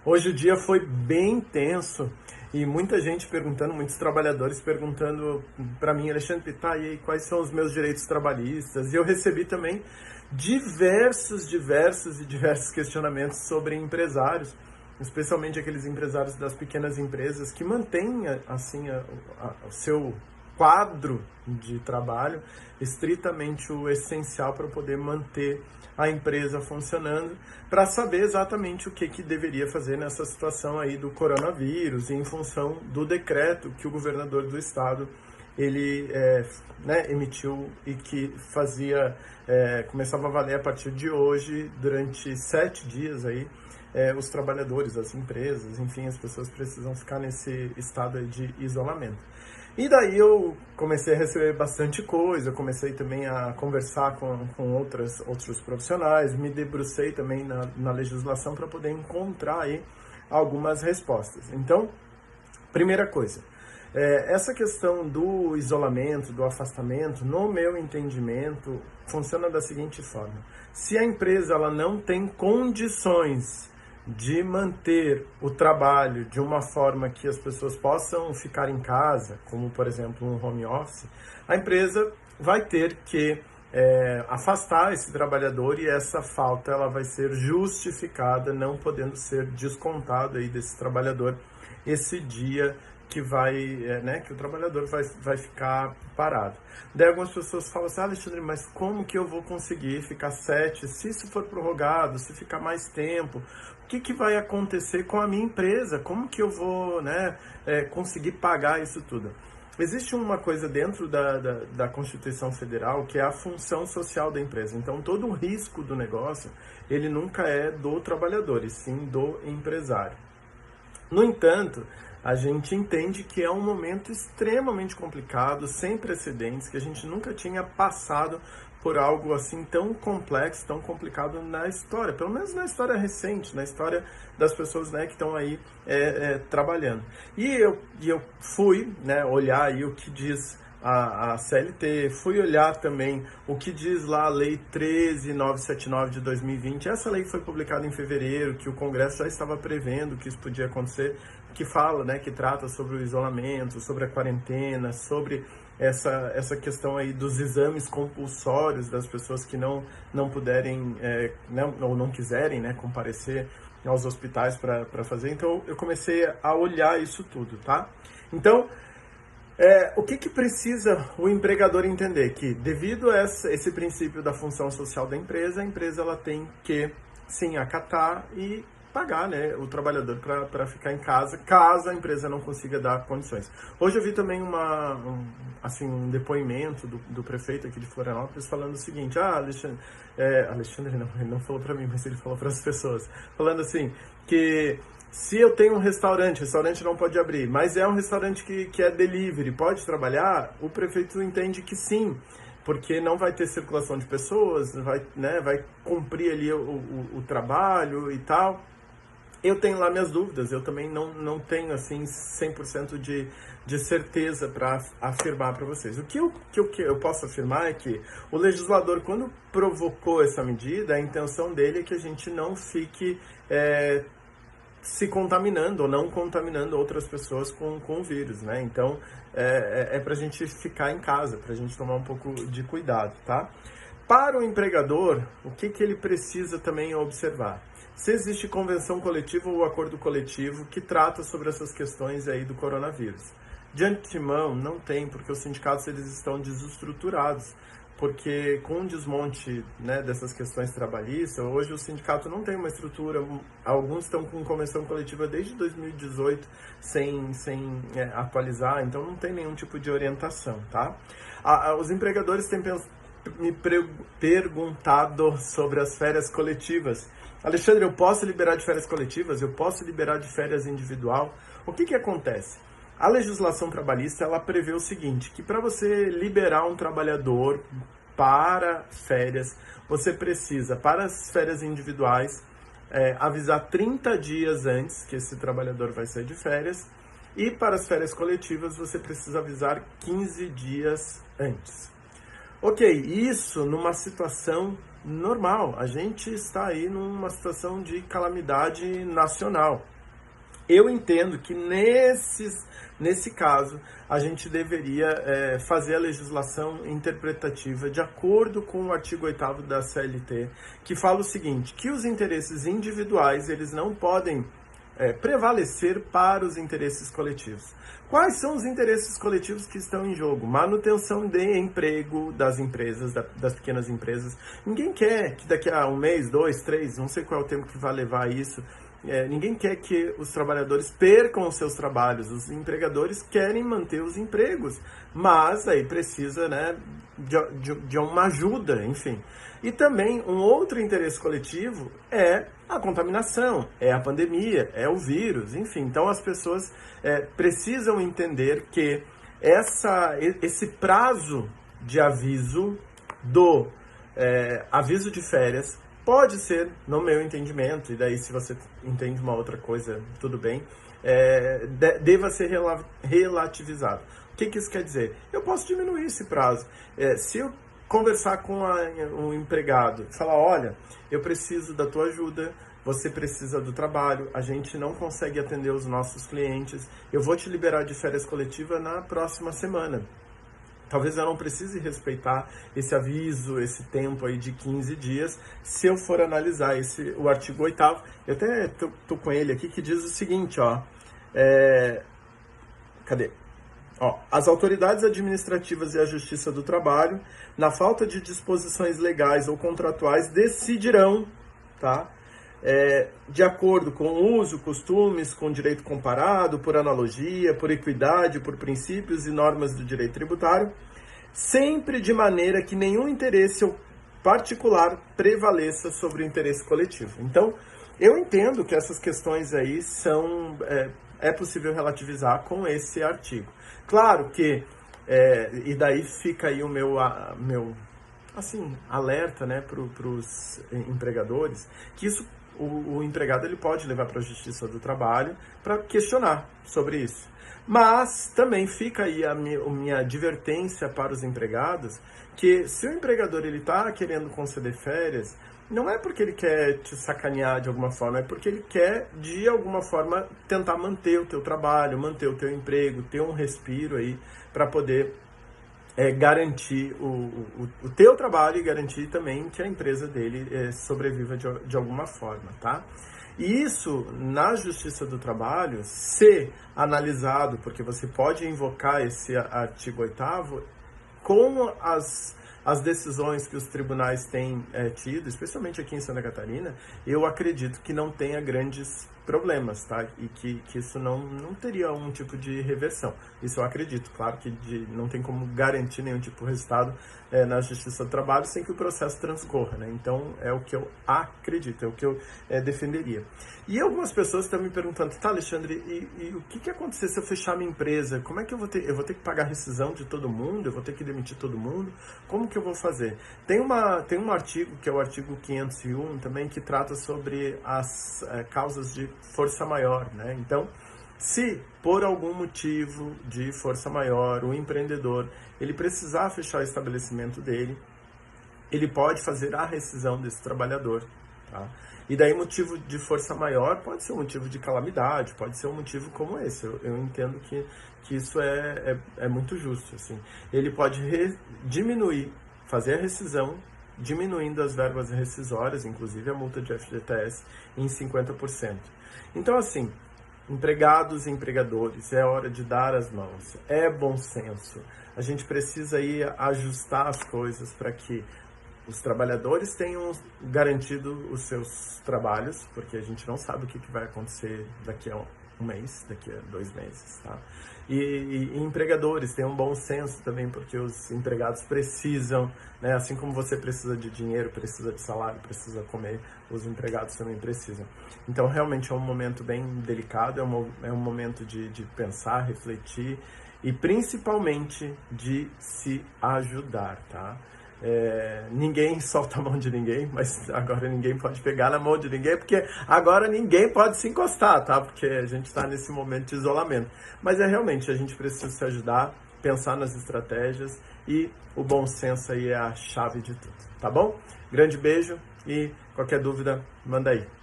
Hoje o dia foi bem intenso e muita gente perguntando, muitos trabalhadores perguntando para mim, Alexandre, tá, e aí, quais são os meus direitos trabalhistas? E eu recebi também diversos questionamentos sobre empresários, especialmente aqueles empresários das pequenas empresas que mantêm assim o seu quadro de trabalho estritamente o essencial para poder manter a empresa funcionando, para saber exatamente o que deveria fazer nessa situação aí do coronavírus e em função do decreto que o governador do estado ele emitiu e que começava a valer a partir de hoje, durante 7 dias aí, os trabalhadores, as empresas, enfim, as pessoas precisam ficar nesse estado aí de isolamento. E daí eu comecei a receber bastante coisa, eu comecei também a conversar com outros profissionais, me debrucei também na legislação para poder encontrar aí algumas respostas. Então, primeira coisa, essa questão do isolamento, do afastamento, no meu entendimento, funciona da seguinte forma: se a empresa ela não tem condições de manter o trabalho de uma forma que as pessoas possam ficar em casa, como por exemplo um home office, a empresa vai ter que afastar esse trabalhador e essa falta ela vai ser justificada, não podendo ser descontado aí desse trabalhador esse dia que que o trabalhador vai ficar parado. Daí algumas pessoas falam assim, Alexandre, mas como que eu vou conseguir ficar 7, se isso for prorrogado, se ficar mais tempo, o que vai acontecer com a minha empresa? Como que eu vou conseguir pagar isso tudo? Existe uma coisa dentro da Constituição Federal que é a função social da empresa. Então, todo o risco do negócio, ele nunca é do trabalhador, e sim do empresário. No entanto, a gente entende que é um momento extremamente complicado, sem precedentes, que a gente nunca tinha passado por algo assim tão complexo, tão complicado na história, pelo menos na história recente, na história das pessoas que estão aí trabalhando. E eu fui olhar aí o que diz a CLT, fui olhar também o que diz lá a Lei 13.979 de 2020. Essa lei foi publicada em fevereiro, que o Congresso já estava prevendo que isso podia acontecer, que fala, que trata sobre o isolamento, sobre a quarentena, sobre essa questão aí dos exames compulsórios das pessoas que não puderem, ou não quiserem, comparecer aos hospitais para fazer. Então, eu comecei a olhar isso tudo, tá? Então, o que precisa o empregador entender? Que devido a esse princípio da função social da empresa, a empresa ela tem que, sim, acatar e pagar o trabalhador para ficar em casa, caso a empresa não consiga dar condições. Hoje eu vi também um depoimento do prefeito aqui de Florianópolis falando o seguinte, Alexandre não, ele não falou para mim, mas ele falou para as pessoas, falando assim, que se eu tenho um restaurante, o restaurante não pode abrir, mas é um restaurante que é delivery, pode trabalhar? O prefeito entende que sim, porque não vai ter circulação de pessoas, vai cumprir ali o trabalho e tal. Eu tenho lá minhas dúvidas, eu também não tenho assim 100% de certeza para afirmar para vocês. O que eu posso afirmar é que o legislador, quando provocou essa medida, a intenção dele é que a gente não fique se contaminando ou não contaminando outras pessoas com o vírus, Então, para a gente ficar em casa, para a gente tomar um pouco de cuidado, tá? Para o empregador, o que ele precisa também observar? Se existe convenção coletiva ou acordo coletivo que trata sobre essas questões aí do coronavírus. De antemão, não tem, porque os sindicatos eles estão desestruturados, porque com o desmonte dessas questões trabalhistas, hoje o sindicato não tem uma estrutura, alguns estão com convenção coletiva desde 2018 sem atualizar, então não tem nenhum tipo de orientação, tá? Os empregadores têm me perguntado sobre as férias coletivas. Alexandre, eu posso liberar de férias coletivas? Eu posso liberar de férias individual? O que acontece? A legislação trabalhista, ela prevê o seguinte, que para você liberar um trabalhador para férias, você precisa, para as férias individuais, avisar 30 dias antes que esse trabalhador vai sair de férias, e para as férias coletivas, você precisa avisar 15 dias antes. Ok, isso numa situação normal. A gente está aí numa situação de calamidade nacional. Eu entendo que nesse caso a gente deveria fazer a legislação interpretativa de acordo com o artigo 8º da CLT, que fala o seguinte, que os interesses individuais eles não podem prevalecer para os interesses coletivos. Quais são os interesses coletivos que estão em jogo? Manutenção de emprego das empresas, das pequenas empresas. Ninguém quer que daqui a 1 mês, 2, 3, não sei qual é o tempo que vai levar isso, ninguém quer que os trabalhadores percam os seus trabalhos. Os empregadores querem manter os empregos, mas aí precisa, né, de uma ajuda, enfim. E também um outro interesse coletivo é a contaminação, é a pandemia, é o vírus, enfim. Então as pessoas precisam entender que esse prazo de aviso do aviso de férias pode ser, no meu entendimento, e daí se você entende uma outra coisa, tudo bem, deva ser relativizado. O que isso quer dizer? Eu posso diminuir esse prazo. Se eu conversar com o empregado, falar, olha, eu preciso da tua ajuda, você precisa do trabalho, a gente não consegue atender os nossos clientes, eu vou te liberar de férias coletiva na próxima semana. Talvez eu não precise respeitar esse aviso, esse tempo aí de 15 dias, se eu for analisar o artigo 8º. Eu até tô com ele aqui, que diz o seguinte, ó. Cadê? Ó, as autoridades administrativas e a Justiça do Trabalho, na falta de disposições legais ou contratuais, decidirão, tá? De acordo com uso, costumes, com direito comparado, por analogia, por equidade, por princípios e normas do direito tributário, sempre de maneira que nenhum interesse particular prevaleça sobre o interesse coletivo. Então, eu entendo que essas questões aí são... é possível relativizar com esse artigo. Claro que, e daí fica aí o meu assim, alerta, né, para os empregadores, que isso, o empregado ele pode levar para a Justiça do Trabalho para questionar sobre isso. Mas também fica aí a minha advertência para os empregados, que se o empregador está querendo conceder férias, não é porque ele quer te sacanear de alguma forma, é porque ele quer, de alguma forma, tentar manter o teu trabalho, manter o teu emprego, ter um respiro aí para poder garantir o teu trabalho e garantir também que a empresa dele sobreviva de alguma forma, tá? E isso, na Justiça do Trabalho, se analisado, porque você pode invocar esse artigo 8º, com as decisões que os tribunais têm tido, especialmente aqui em Santa Catarina, eu acredito que não tenha grandes problemas, tá? E que isso não teria um tipo de reversão. Isso eu acredito. Claro que não tem como garantir nenhum tipo de resultado na Justiça do Trabalho sem que o processo transcorra, né? Então, é o que eu acredito, é o que eu defenderia. E algumas pessoas estão me perguntando, tá, Alexandre, e o que acontecer se eu fechar minha empresa? Como é que eu vou ter que pagar rescisão de todo mundo? Eu vou ter que demitir todo mundo? Como que eu vou fazer? Tem um artigo, que é o artigo 501 também, que trata sobre as causas de força maior, né? Então, se por algum motivo de força maior o empreendedor ele precisar fechar o estabelecimento dele, ele pode fazer a rescisão desse trabalhador, tá? E daí motivo de força maior pode ser um motivo de calamidade, pode ser um motivo como esse. Eu entendo que isso é muito justo, assim. Ele pode diminuir, fazer a rescisão, diminuindo as verbas rescisórias, inclusive a multa de FGTS, em 50%. Então, assim, empregados e empregadores, é hora de dar as mãos, é bom senso. A gente precisa aí ajustar as coisas para que os trabalhadores tenham garantido os seus trabalhos, porque a gente não sabe o que vai acontecer daqui a um mês, daqui a 2 meses, tá? E empregadores tenham um bom senso também, porque os empregados precisam, né? Assim como você precisa de dinheiro, precisa de salário, precisa comer, os empregados também precisam. Então, realmente é um momento bem delicado, é um momento de pensar, refletir e principalmente de se ajudar, tá? Ninguém solta a mão de ninguém, mas agora ninguém pode pegar na mão de ninguém, porque agora ninguém pode se encostar, tá? Porque a gente está nesse momento de isolamento. Mas realmente, a gente precisa se ajudar, pensar nas estratégias e o bom senso aí é a chave de tudo, tá bom? Grande beijo e qualquer dúvida, manda aí.